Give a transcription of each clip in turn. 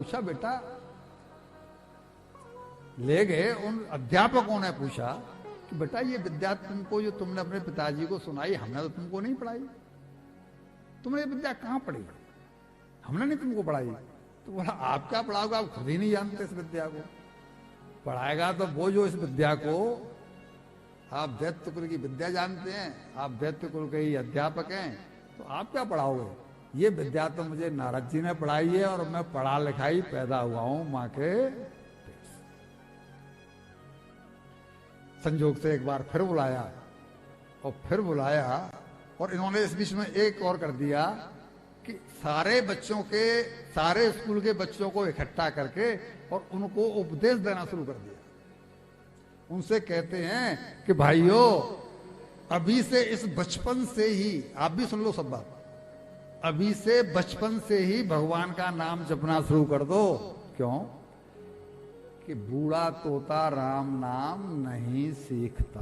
पूछा बेटा, ले गए उन अध्यापकों ने पूछा कि बेटा ये विद्या तुमको जो तुमने अपने पिताजी को सुनाई, हमने तो तुमको नहीं पढ़ाई, तुमने ये विद्या कहां पढ़ी? हमने नहीं तुमको पढ़ाई। तो बोला आप क्या पढ़ाओगे, आप खुद ही नहीं जानते इस विद्या को। पढ़ाएगा तो वो जो इस विद्या को, आप दैत्य कुल की विद्या जानते हैं, आप दैत्य कुल के ही अध्यापक हैं, तो आप क्या पढ़ाओगे? ये विद्या तो मुझे नारद जी ने पढ़ाई है और मैं पढ़ा लिखाई पैदा हुआ हूं मां के। संजोग से एक बार फिर बुलाया और इन्होंने इस बीच में एक और कर दिया कि सारे बच्चों के, सारे स्कूल के बच्चों को इकट्ठा करके और उनको उपदेश देना शुरू कर दिया। उनसे कहते हैं कि भाइयों, अभी से इस बचपन से ही, आप भी सुन लो सब बात, अभी से बचपन से ही भगवान का नाम जपना शुरू कर दो। क्यों? कि बूढ़ा तोता राम नाम नहीं सीखता।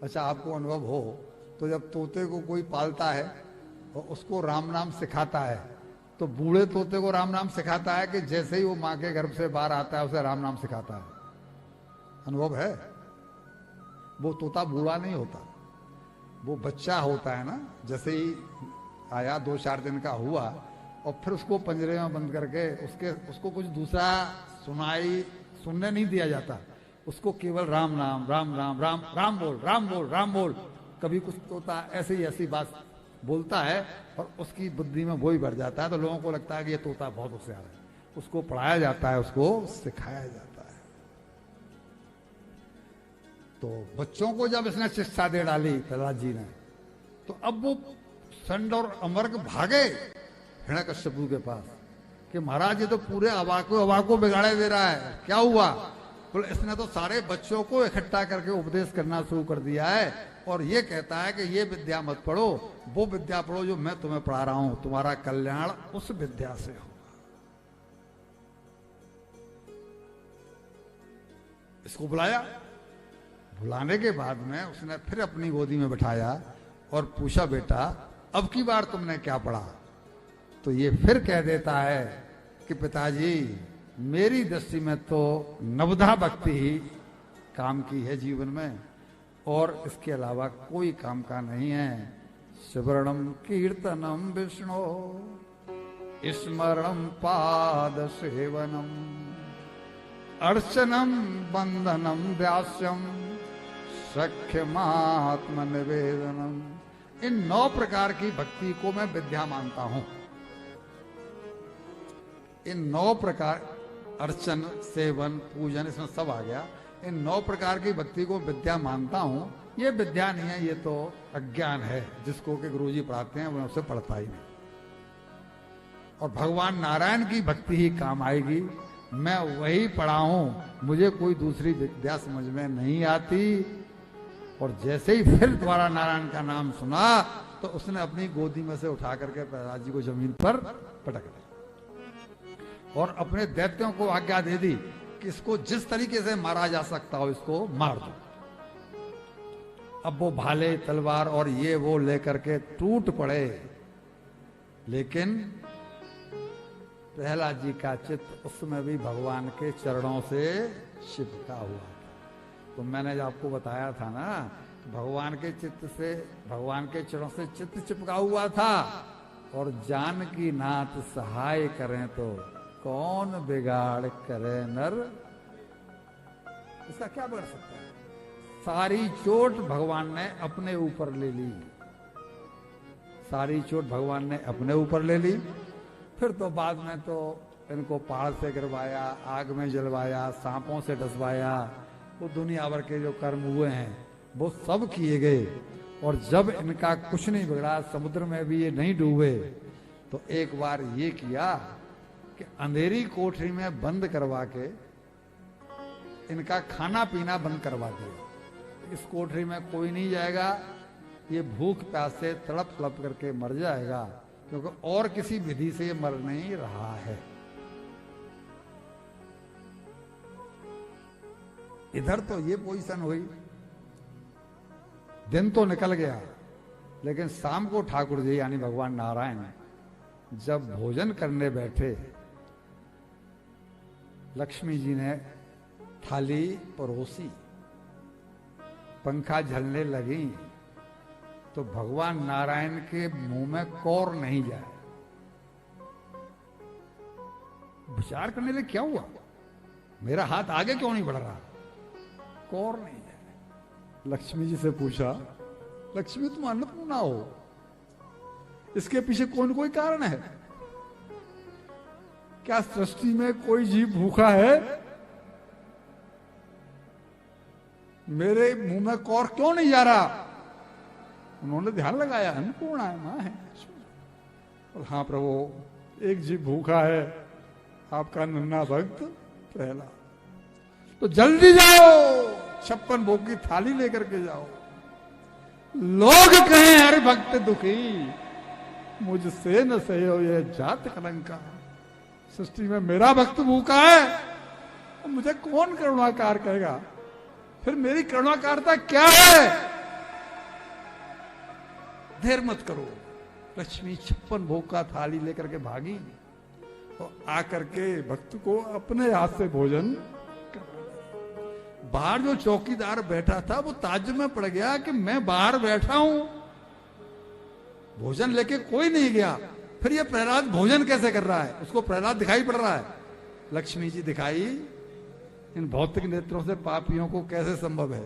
अच्छा, आपको अनुभव हो तो जब तोते को कोई पालता है और उसको राम नाम सिखाता है, तो बूढ़े तोते को राम नाम सिखाता है कि जैसे ही वो मां के गर्भ से बाहर आता है उसे राम नाम सिखाता है? अनुभव है? वो तोता बूढ़ा नहीं होता, वो बच्चा होता है ना, जैसे ही आया 2-4 दिन का हुआ और फिर उसको पिंजरे में बंद करके उसको कुछ दूसरा सुनने नहीं दिया जाता, उसको केवल राम नाम, राम राम, राम राम बोल, राम बोल, राम बोल। कभी कुछ तोता ऐसी बात बोलता है और उसकी बुद्धि में वो ही बढ़ जाता है, तो लोगों को लगता है कि ये तोता बहुत होशियार है। उसको पढ़ाया जाता है, उसको सिखाया जाता है। तो बच्चों को जब इसने शिक्षा दे डाली प्रहलाद जी ने, तो अब वो संड और अमर्क भागे हिरण्यकश्यपु के पास कि महाराज ये तो पूरे अवाको बिगाड़े दे रहा है, क्या हुआ? बोले इसने तो सारे बच्चों को इकट्ठा करके उपदेश करना शुरू कर दिया है और ये कहता है कि ये विद्या मत पढ़ो, वो विद्या पढ़ो जो मैं तुम्हें पढ़ा रहा हूं, तुम्हारा कल्याण उस विद्या से होगा। इसको बुलाया, बुलाने के बाद में उसने फिर अपनी गोदी में बिठाया और पूछा बेटा अब की बार तुमने क्या पढ़ा? तो ये फिर कह देता है कि पिताजी मेरी दृष्टि में तो नवधा भक्ति ही काम की है जीवन में, और इसके अलावा कोई काम का नहीं है। स्मरणम कीर्तनम विष्णु स्मरणम पाद सेवनम अर्चनम बंधनम व्यास्यम सख्यमात्म निवेदनम। इन 9 प्रकार की भक्ति को मैं विद्या मानता हूं। इन 9 प्रकार, अर्चन, सेवन, पूजन, इसमें सब आ गया। इन 9 प्रकार की भक्ति को विद्या मानता हूं। ये विद्या नहीं है, ये तो अज्ञान है जिसको कि गुरुजी पढ़ाते हैं, वो उससे पढ़ता ही नहीं। और भगवान नारायण की भक्ति ही काम आएगी। मैं वही पढ़ा हूं, मुझे कोई दूसरी विद्या समझ में नहीं आती। और जैसे ही फिर द्वारा नारायण का नाम सुना तो उसने अपनी गोदी में से उठा करके प्रहलाद जी को जमीन पर पटक दिया और अपने दैत्यों को आज्ञा दे दी कि इसको जिस तरीके से मारा जा सकता हो इसको मार दो। अब वो भाले, तलवार और ये वो लेकर के टूट पड़े, लेकिन प्रहलाद जी का चित्त उसमें भी भगवान के चरणों से चिपका हुआ था। तो मैंने जो आपको बताया था ना, भगवान के चरणों से चित्त चिपका हुआ था। और जानकी नाथ सहाय करें तो कौन बिगाड़ करे नर। इसका क्या बिगड़ सकता है? सारी चोट भगवान ने अपने ऊपर ले ली, सारी चोट भगवान ने अपने ऊपर ले ली। फिर तो बाद में तो इनको पहाड़ से गिरवाया, आग में जलवाया, सांपों से डसवाया, वो दुनिया भर के जो कर्म हुए हैं वो सब किए गए। और जब इनका कुछ नहीं बिगड़ा, समुद्र में भी ये नहीं डूबे, तो एक बार ये किया कि अंधेरी कोठरी में बंद करवा के इनका खाना पीना बंद करवा दिया। इस कोठरी में कोई नहीं जाएगा, ये भूख प्यास से तड़प तड़प करके मर जाएगा, क्योंकि और किसी विधि से ये मर नहीं रहा है। इधर तो ये पोजीशन हुई, दिन तो निकल गया, लेकिन शाम को ठाकुर जी यानी भगवान नारायण जब भोजन करने बैठे लक्ष्मी जी ने थाली परोसी, पंखा झलने लगी, तो भगवान नारायण के मुंह में कौर नहीं जाए। विचार करने लगे क्या हुआ, मेरा हाथ आगे क्यों नहीं बढ़ रहा, कौर नहीं जाए। लक्ष्मी जी से पूछा, लक्ष्मी तुम अन्नपूर्णा हो, इसके पीछे कोई न कोई कारण है क्या? सृष्टि में कोई जीव भूखा है? मेरे मुंह में कौर क्यों नहीं जा रहा? उन्होंने ध्यान लगाया, अन्नपूर्णा है, मां है। और हाँ प्रभु, एक जीव भूखा है, आपका नन्हा भक्त प्रहलाद। तो जल्दी जाओ, 56 भोग की थाली लेकर के जाओ। लोग कहें हर भक्त दुखी, मुझसे न सहो ये जात कलंका। सृष्टि में मेरा भक्त भूखा है, तो मुझे कौन करुणाकार कहेगा? फिर मेरी करुणाकारता क्या है? देर मत करो। लक्ष्मी 56 भोग का थाली लेकर के भागी और आकर के भक्त को अपने हाथ से भोजन करवा। बाहर जो चौकीदार बैठा था वो ताज्जुब में पड़ गया कि मैं बाहर बैठा हूं, भोजन लेके कोई नहीं गया, फिर ये प्रहलाद भोजन कैसे कर रहा है? उसको प्रहलाद दिखाई पड़ रहा है। लक्ष्मी जी दिखाई, इन भौतिक नेत्रों से पापियों को कैसे संभव है?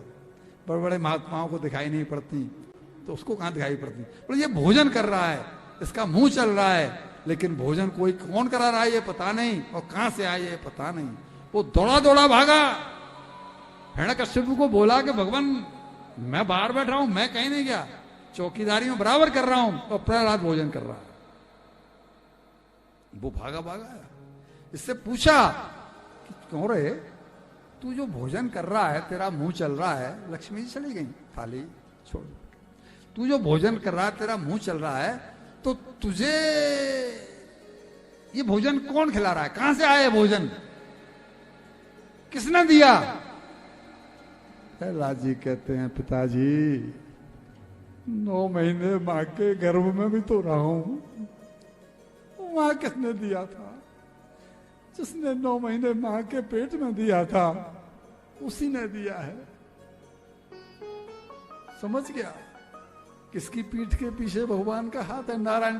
बड़े बड़े महात्माओं को दिखाई नहीं पड़ती, तो उसको कहां दिखाई पड़ती? बोले ये भोजन कर रहा है, इसका मुंह चल रहा है, लेकिन भोजन कोई कौन करा रहा है ये पता नहीं, और कहां से आए ये पता नहीं। वो दौड़ा दौड़ा भागा, हिरण्यकश्यप को बोला कि भगवान मैं बाहर बैठ रहा हूं, मैं कहीं नहीं गया, चौकीदारी में बराबर कर रहा हूं, और प्रहलाद भोजन कर रहा है। वो भागा भागा, इससे पूछा कि क्यों रे, तू जो भोजन कर रहा है, तेरा मुंह चल रहा है। लक्ष्मी जी चली गई, थाली छोड़। तू जो भोजन कर रहा है, तेरा मुंह चल रहा है, तो तुझे ये भोजन कौन खिला रहा है? कहां से आया भोजन? किसने दिया? प्रहलाद जी कहते हैं, पिताजी 9 महीने मां के गर्भ में भी तो रहा हूं, मां किसने दिया था? जिसने 9 महीने मां के पेट में दिया था, उसी ने दिया है। समझ गया किसकी पीठ के पीछे भगवान का हाथ है? नारायण